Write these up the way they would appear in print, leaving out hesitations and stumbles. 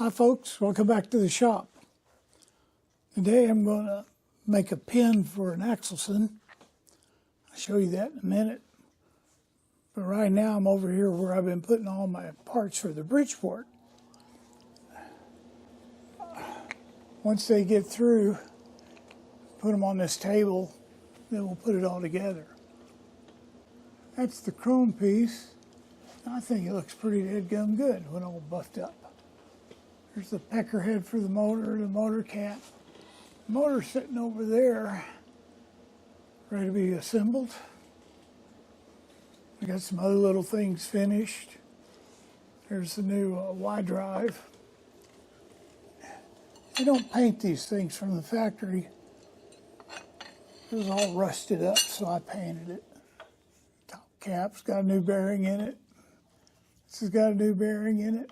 Hi folks, welcome back to the shop. Today I'm going to make a pin for an Axelson. I'll show you that in a minute. But right now I'm over here where I've been putting all my parts for the Bridgeport. Once they get through, put them on this table, then we'll put it all together. That's the chrome piece. I think it looks pretty dadgum good when all buffed up. There's the pecker head for the motor cap. The motor's sitting over there, ready to be assembled. I got some other little things finished. There's the new Y drive. They don't paint these things from the factory. It was all rusted up, so I painted it. Top cap's got a new bearing in it. This has got a new bearing in it.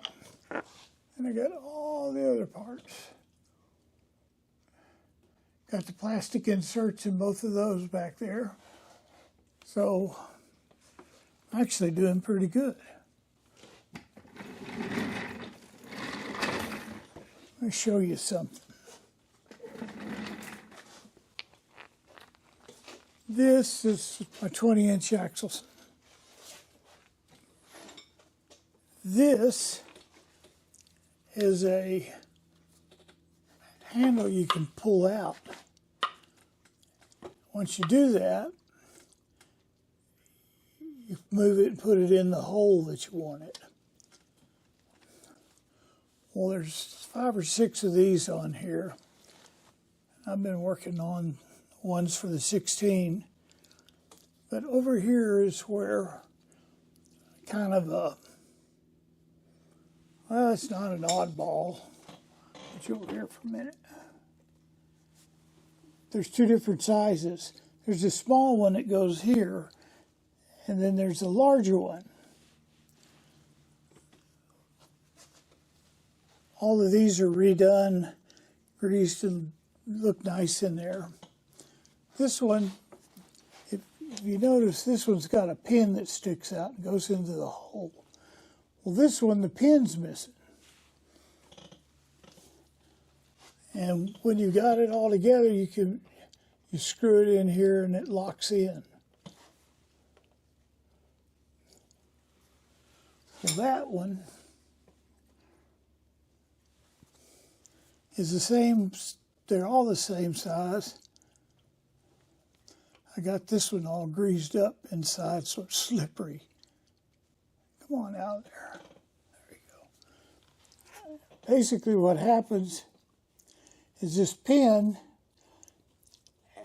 And I got all the other parts. Got the plastic inserts in both of those back there. So, I'm actually doing pretty good. Let me show you something. This is my 20-inch Axelson. This is a handle you can pull out. Once you do that, you move it and put it in the hole that you want it. Well, there's 5 or 6 of these on here. I've been working on ones for the 16. But over here is where kind of a, well, it's not an oddball. Put you over here for a minute. There's 2 different sizes. There's a small one that goes here, and then there's a larger one. All of these are redone, greased, and look nice in there. This one, if you notice, this one's got a pin that sticks out and goes into the hole. Well, this one, the pin's missing. And when you got it all together, you screw it in here and it locks in. Well, that one is the same, they're all the same size. I got this one all greased up inside so it's slippery. Come on out there. There you go. Basically what happens is this pin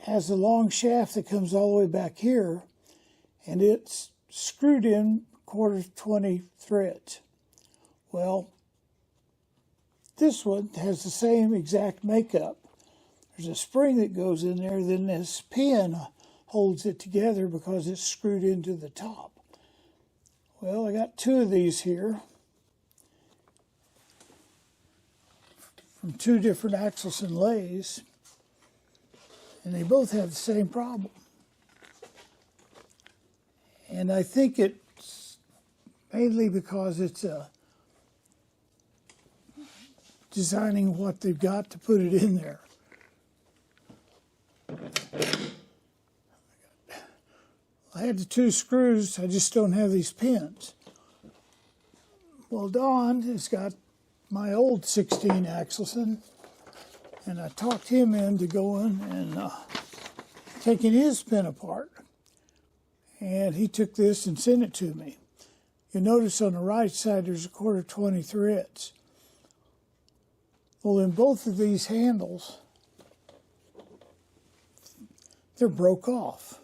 has a long shaft that comes all the way back here, and it's screwed in 1/4-20 threads. Well, this one has the same exact makeup. There's a spring that goes in there, then this pin holds it together because it's screwed into the top. Well, I got 2 of these here from 2 different Axelson lathes, and they both have the same problem. And I think it's mainly because it's designing what they've got to put it in there. I had the 2 screws, I just don't have these pins. Well, Don has got my old 16 Axelson, and I talked him into going and taking his pin apart. And he took this and sent it to me. You notice on the right side there's 1/4-20 threads. Well, in both of these handles, they're broke off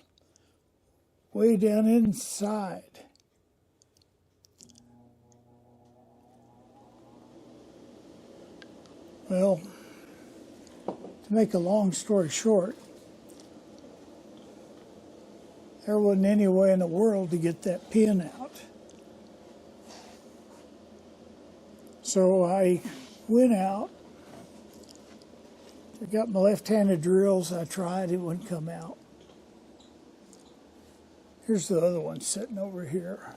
way down inside. Well, to make a long story short, there wasn't any way in the world to get that pin out. So I went out, I got my left-handed drills, I tried, it wouldn't come out. Here's the other one sitting over here.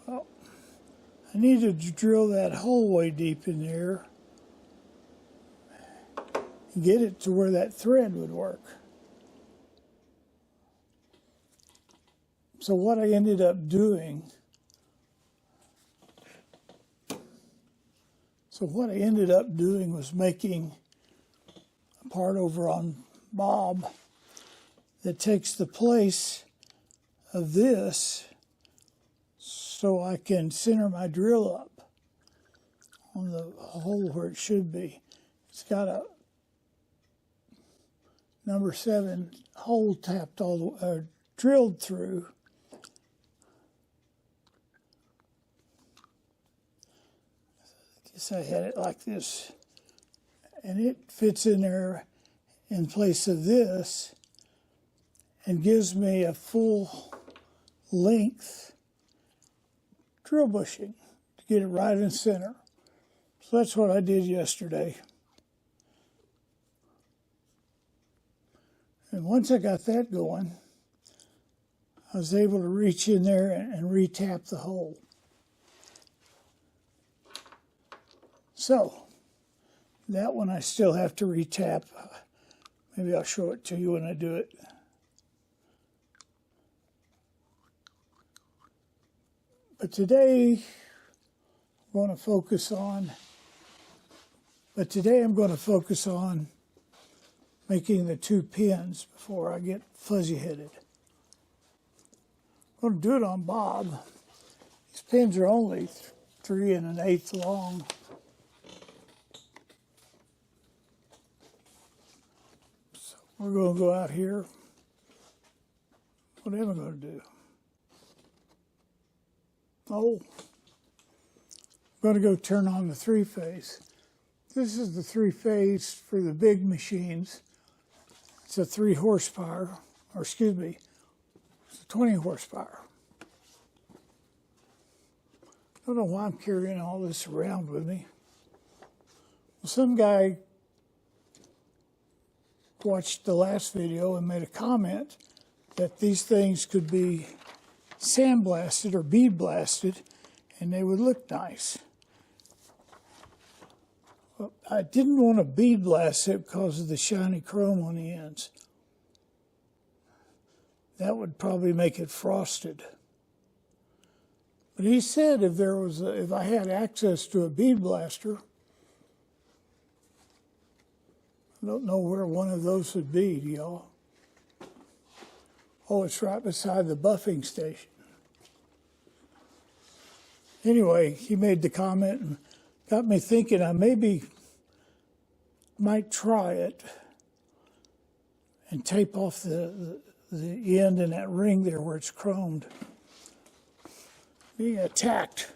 Well, I needed to drill that hole way deep in there and get it to where that thread would work. So what I ended up doing was making a part over on Bob that takes the place of this, so I can center my drill up on the hole where it should be. It's got a number 7 hole tapped drilled through. Guess I had it like this, and it fits in there in place of this and gives me a full length drill bushing to get it right in center. So that's what I did yesterday. And once I got that going, I was able to reach in there and re-tap the hole. So, that one I still have to re-tap. Maybe I'll show it to you when I do it. But today, I'm going to focus on making the 2 pins before I get fuzzy-headed. I'm going to do it on Bob. These pins are only 3 1/8 long. So we're going to go out here. What am I going to do? Oh, I'm going to go turn on the 3-phase. This is the 3-phase for the big machines. It's a 3 horsepower, or excuse me, it's a 20 horsepower. I don't know why I'm carrying all this around with me. Well, some guy watched the last video and made a comment that these things could be sandblasted or bead blasted and they would look nice. Well, I didn't want to bead blast it because of the shiny chrome on the ends. That would probably make it frosted. But he said if I had access to a bead blaster, I don't know where one of those would be, y'all. Oh, it's right beside the buffing station. Anyway, he made the comment and got me thinking I maybe might try it and tape off the end in that ring there where it's chromed. Being attacked.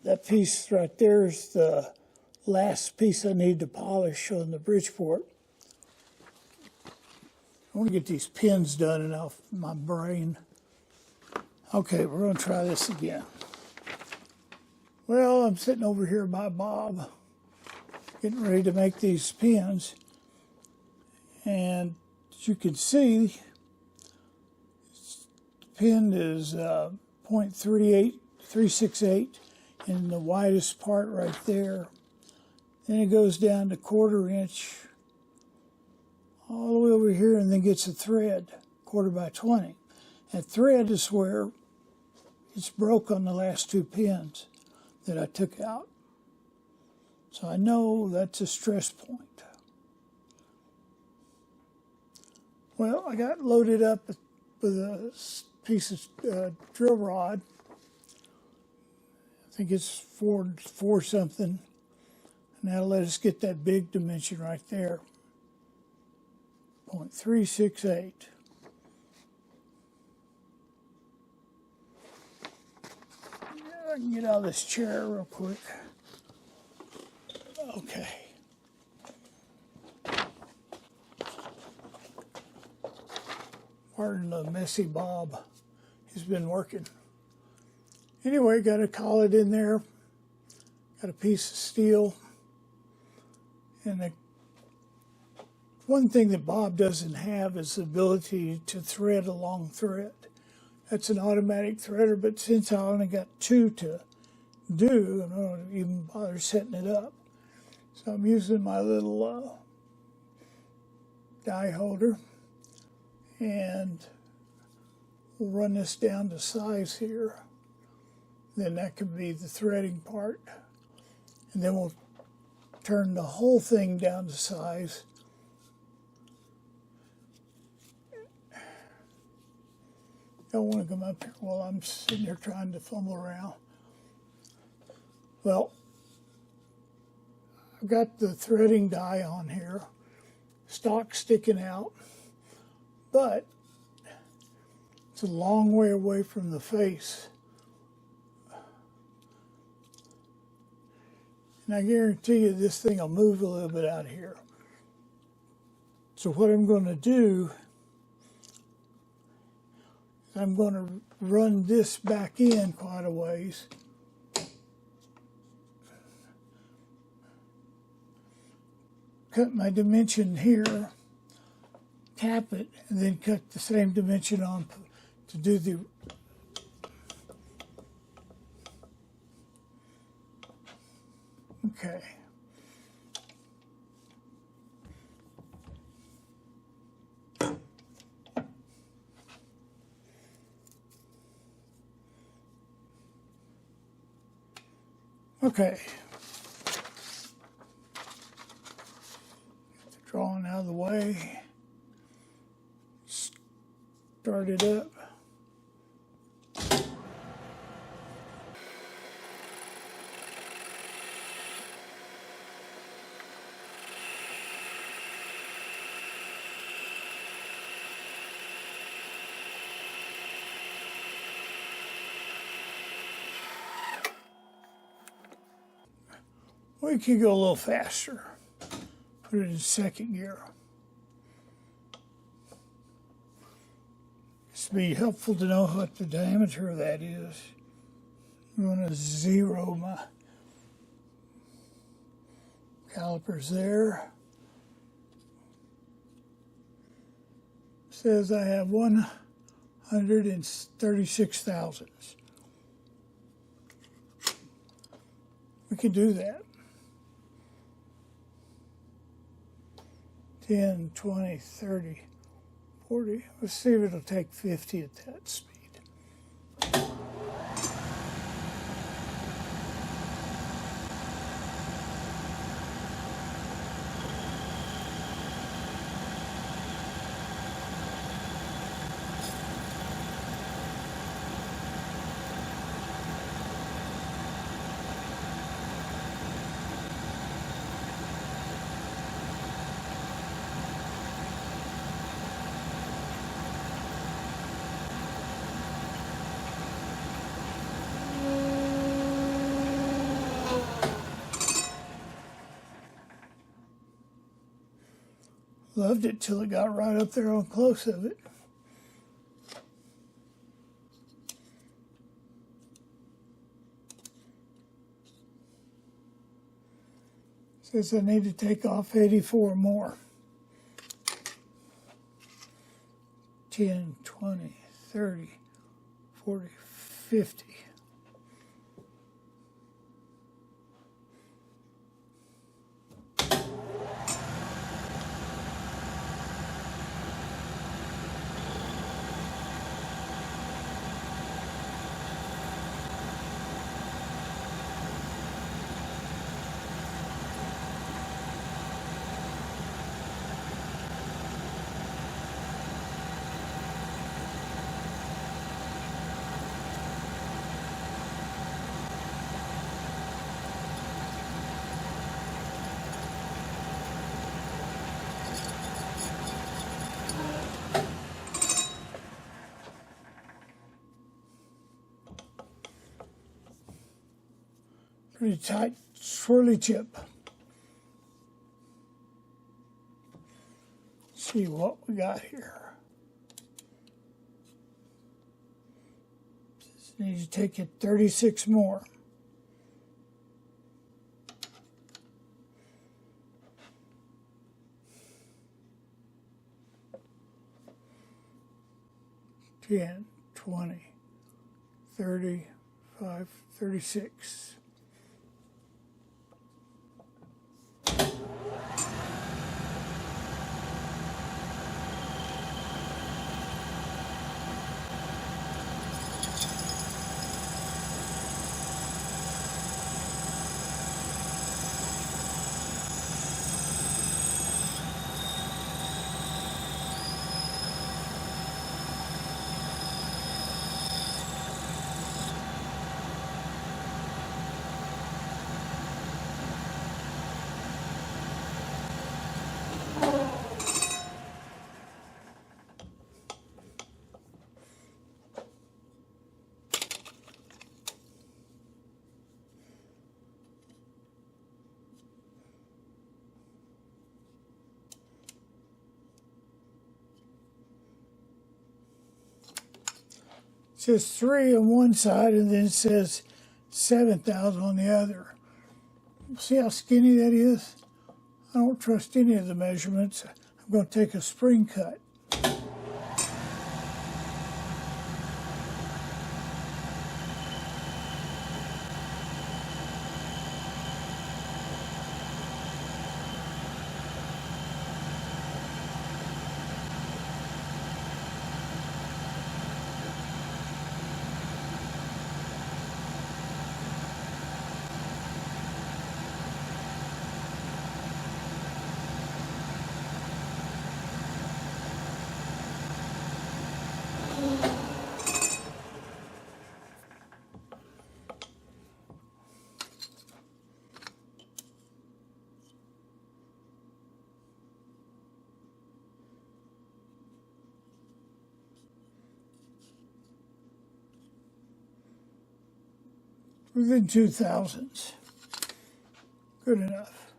That piece right there is the last piece I need to polish on the Bridgeport. I want to get these pins done and off my brain. Okay, we're going to try this again. Well, I'm sitting over here by Bob, getting ready to make these pins. And as you can see, the pin is 0.368 in the widest part right there. Then it goes down to 1/4 inch all the way over here and then gets a thread, 1/4 by 20. That thread is where it's broke on the last 2 pins that I took out. So I know that's a stress point. Well, I got loaded up with a piece of drill rod. I think it's 4 something. And that'll let us get that big dimension right there. 0.368. I can get out of this chair real quick. Okay. Pardon the messy Bob. He's been working. Anyway, got a collet in there. Got a piece of steel. And the one thing that Bob doesn't have is the ability to thread a long thread. That's an automatic threader, but since I only got 2 to do, I don't even bother setting it up. So I'm using my little die holder, and we'll run this down to size here. Then that can be the threading part. And then we'll turn the whole thing down to size. Don't want to come up here while I'm sitting there trying to fumble around. Well, I've got the threading die on here, stock sticking out, but it's a long way away from the face. And I guarantee you this thing will move a little bit out here. So what I'm going to do, I'm going to run this back in quite a ways. Cut my dimension here, tap it, and then cut the same dimension on to do the okay. Okay. Get the drawing out of the way. Start it up. We could go a little faster. Put it in second gear. This would be helpful to know what the diameter of that is. I'm going to zero my calipers there. Says I have 136 thousandths. We can do that. 10, 20, 30, 40. Let's see if it'll take 50 at that speed. Loved it till it got right up there on close of it. Says I need to take off 84 more. 10, 20, 30, 40, 50. Pretty tight swirly chip. Let's see what we got here. Just need to take it 36 more. $10, 20, 35, 36. It says 3 on one side and then it says 7,000 on the other. See how skinny that is? I don't trust any of the measurements. I'm going to take a spring cut. Within 2,000s. Good enough.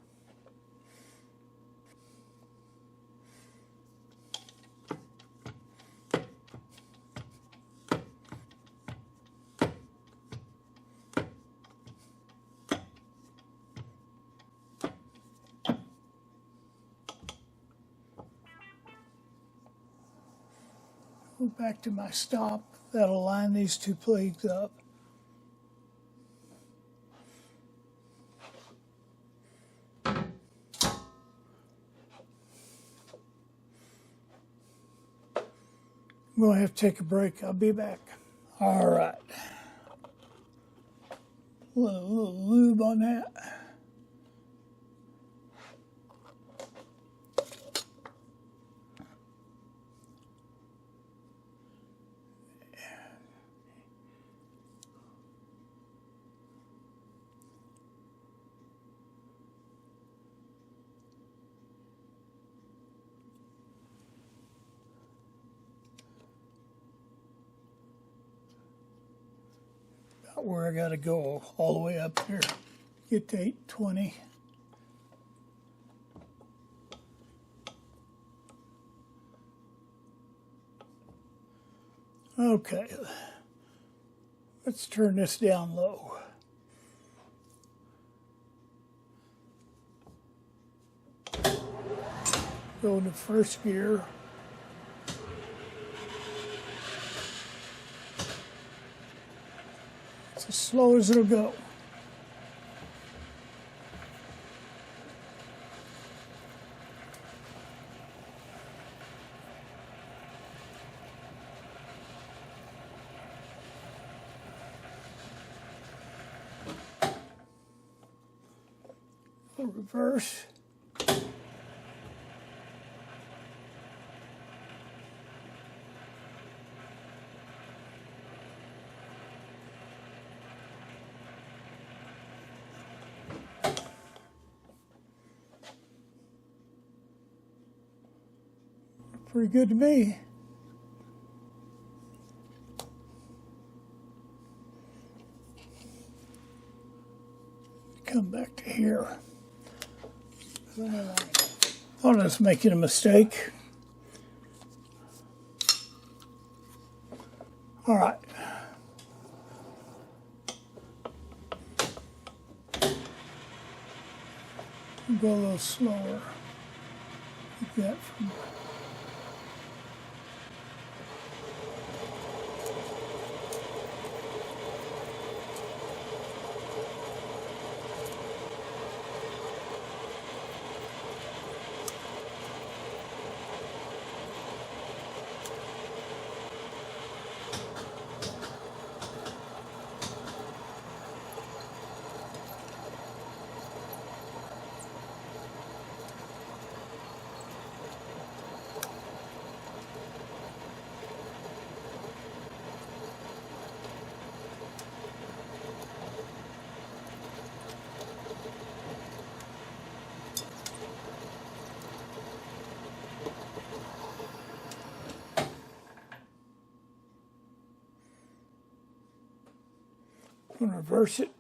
Go back to my stop. That'll line these two plates up. I'm going to have to take a break. I'll be back. All right. A little lube on that. Where I got to go all the way up here. Get to 820. Okay, let's turn this down low. Go into first gear. As slow as it'll go. Reverse. Pretty good to me. Come back to here. I was making a mistake. All right. Go a little slower. Get that from going to reverse it.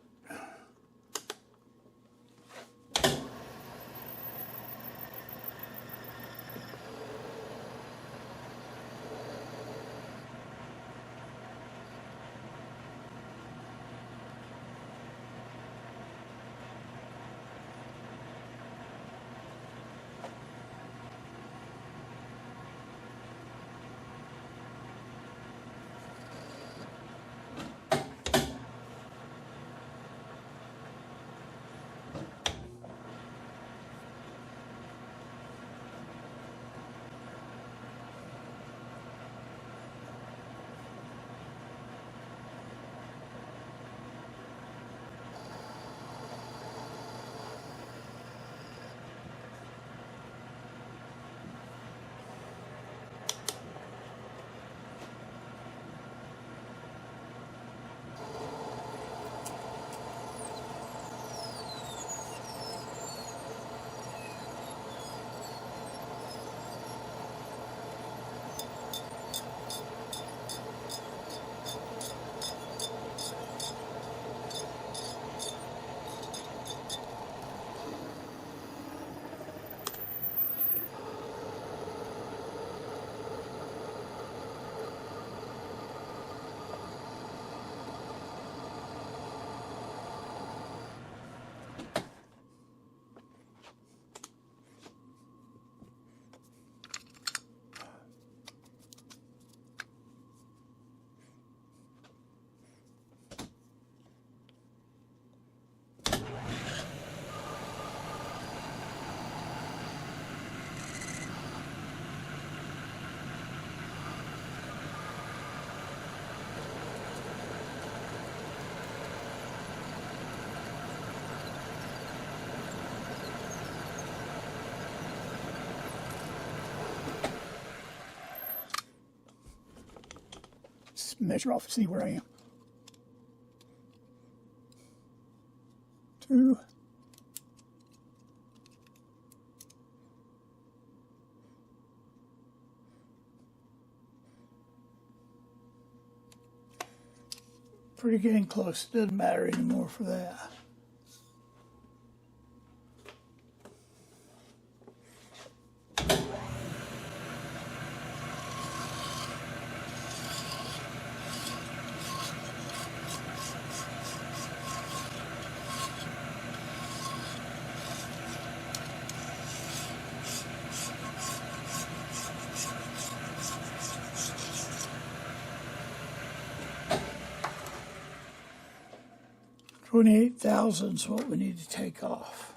Just measure off and see where I am. 2. Pretty getting close. It doesn't matter anymore for that. $28,000 is what we need to take off.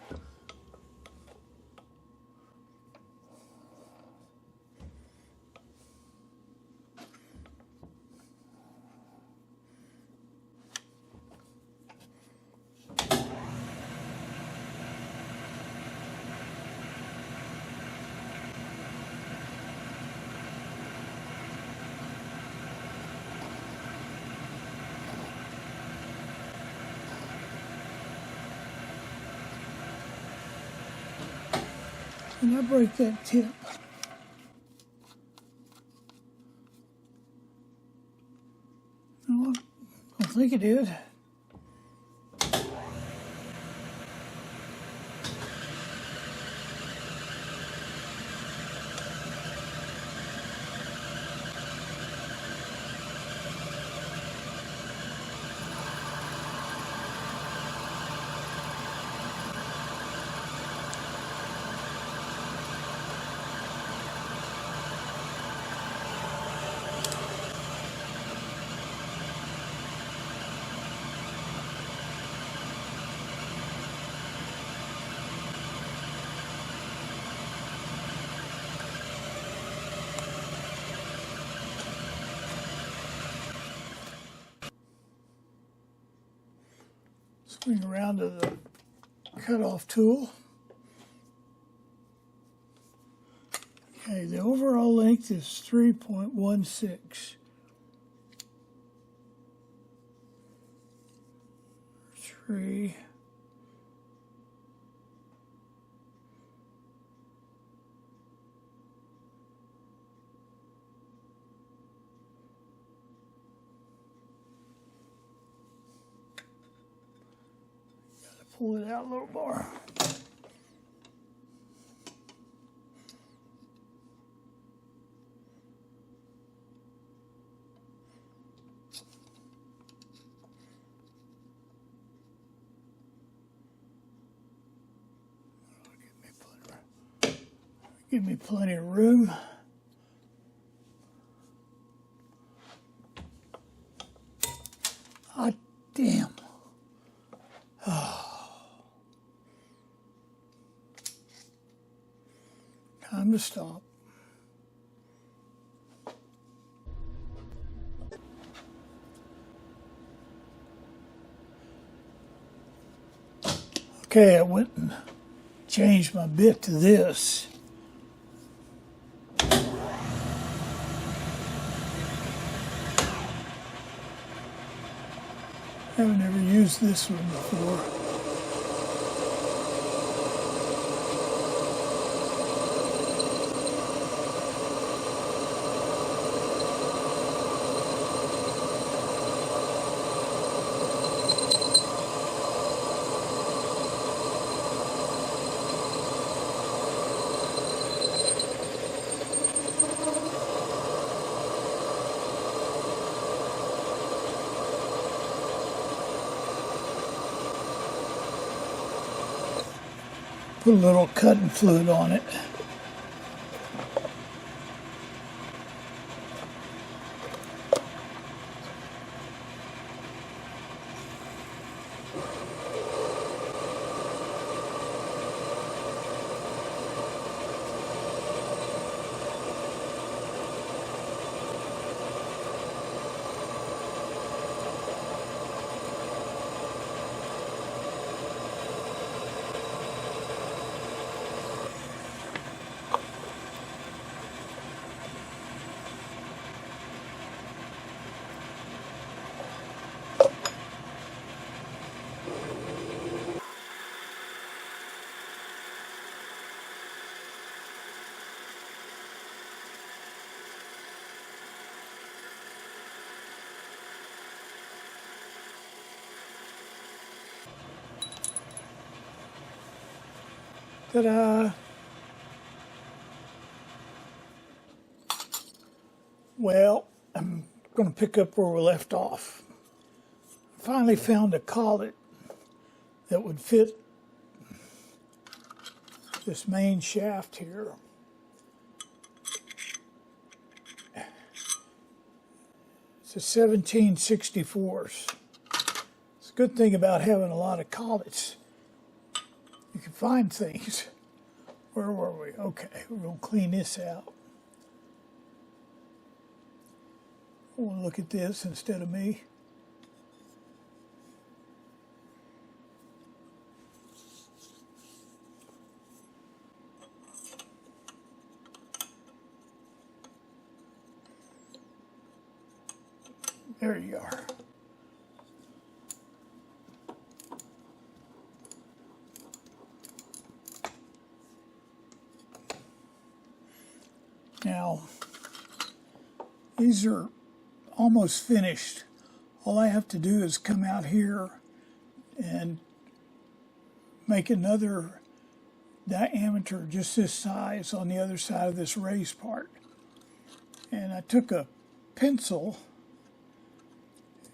And I break that tip. No, I don't think it did. Swing around to the cutoff tool. Okay, the overall length is 3.16. 3. Pull it out a little more. Give me plenty of room. Hot damn. Time to stop. Okay, I went and changed my bit to this. Haven't ever used this one before. Put a little cutting fluid on it. Ta-da! Well, I'm going to pick up where we left off. I finally found a collet that would fit this main shaft here. It's a 17/64. It's a good thing about having a lot of collets. You can find things. Where were we? Okay, we're going to clean this out. We'll look at this instead of me. There you are. Now, these are almost finished. All I have to do is come out here and make another diameter just this size on the other side of this raised part. And I took a pencil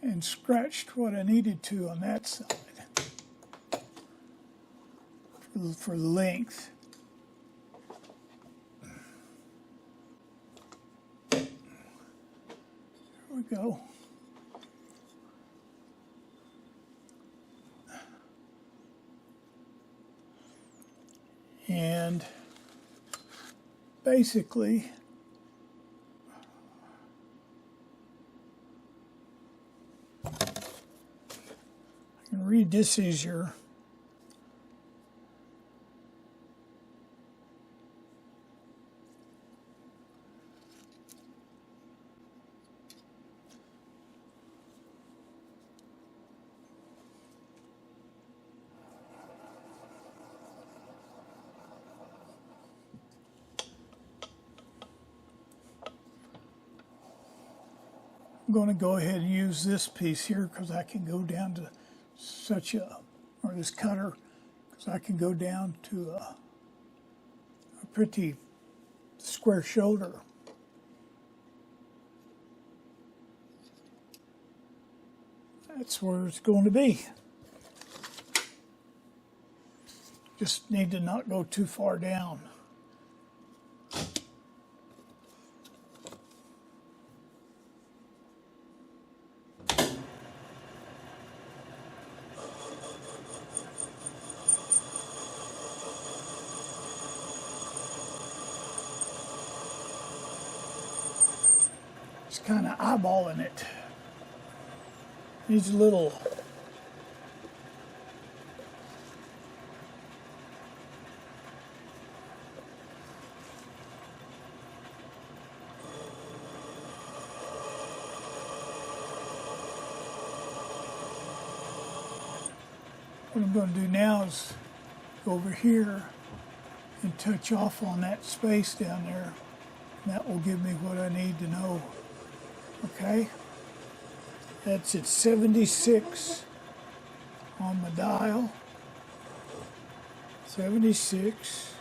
and scratched what I needed to on that side for the length. There we go. And basically, I can read this easier. I'm going to go ahead and use this piece here because I can go down to such a or this cutter, because I can go down to a pretty square shoulder. That's where it's going to be. Just need to not go too far down. Just kind of eyeballing it. Needs a little what I'm going to do now is go over here and touch off on that space down there. And that will give me what I need to know. Okay? That's at 76 on my dial. 76.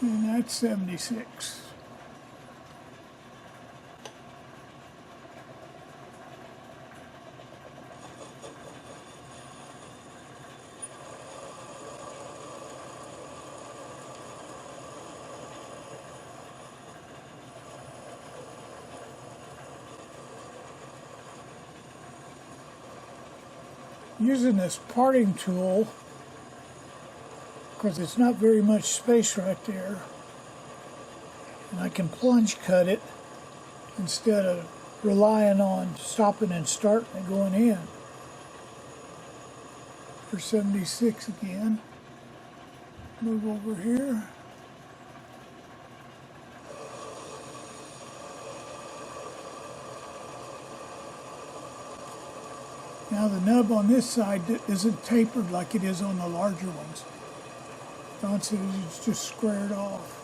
And that's 76. Using this parting tool, because it's not very much space right there, and I can plunge cut it instead of relying on stopping and starting and going in. For 76 again. Move over here. Now the nub on this side isn't tapered like it is on the larger ones. Don says it's just squared off.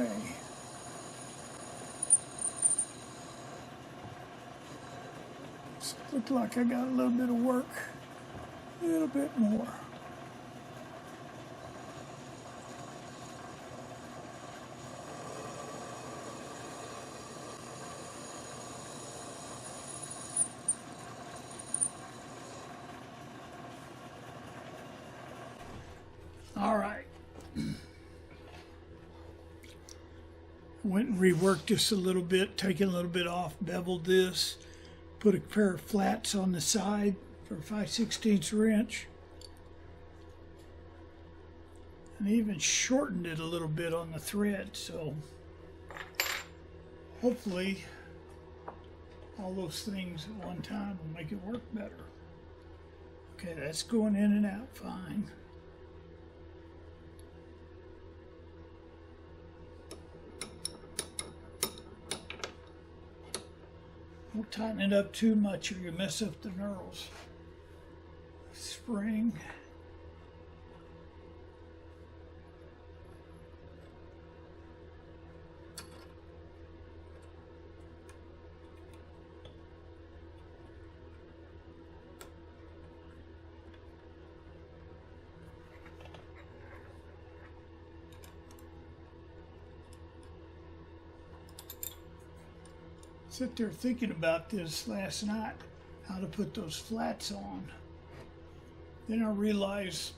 Okay. Looks like I got a little bit of work, a little bit more. All right. Went and reworked this a little bit, taken a little bit off, beveled this. Put a pair of flats on the side for 5/16 wrench. And even shortened it a little bit on the thread, so hopefully all those things at one time will make it work better. Okay, that's going in and out fine. Don't tighten it up too much or you mess up the knurls. Spring. Sit there thinking about this last night, how to put those flats on. Then I realized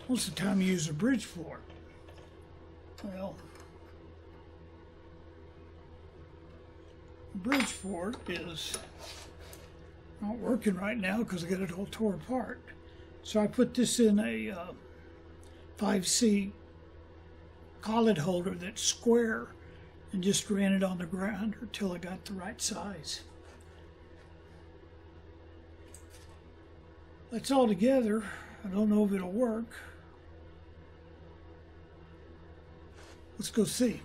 most of the time you use a bridge for it. Well, the bridge for it is not working right now because I got it all tore apart. So I put this in a 5C collet holder that's square and just ran it on the ground until I got the right size. That's all together. I don't know if it'll work. Let's go see.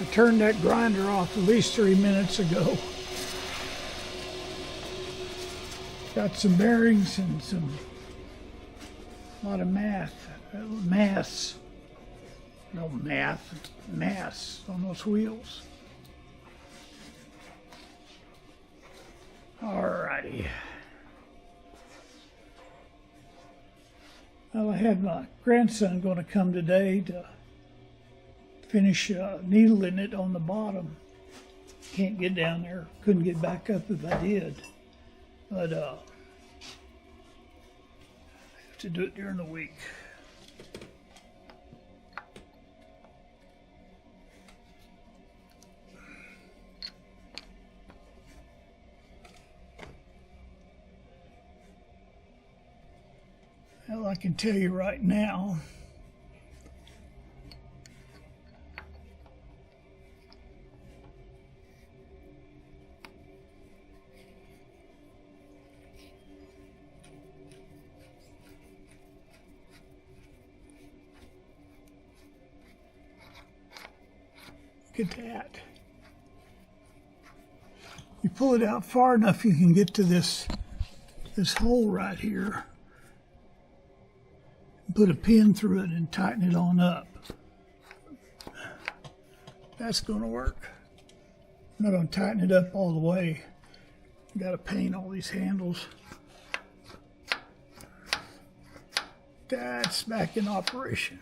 I turned that grinder off at least 3 minutes ago. Got some bearings and a lot of mass on those wheels. Alrighty. Well, I had my grandson going to come today to finish needling it on the bottom. Can't get down there. Couldn't get back up if I did. But I have to do it during the week. Well, I can tell you right now, look at that. You pull it out far enough, you can get to this hole right here. Put a pin through it and tighten it on up. That's going to work. I'm not going to tighten it up all the way. Got to paint all these handles. That's back in operation.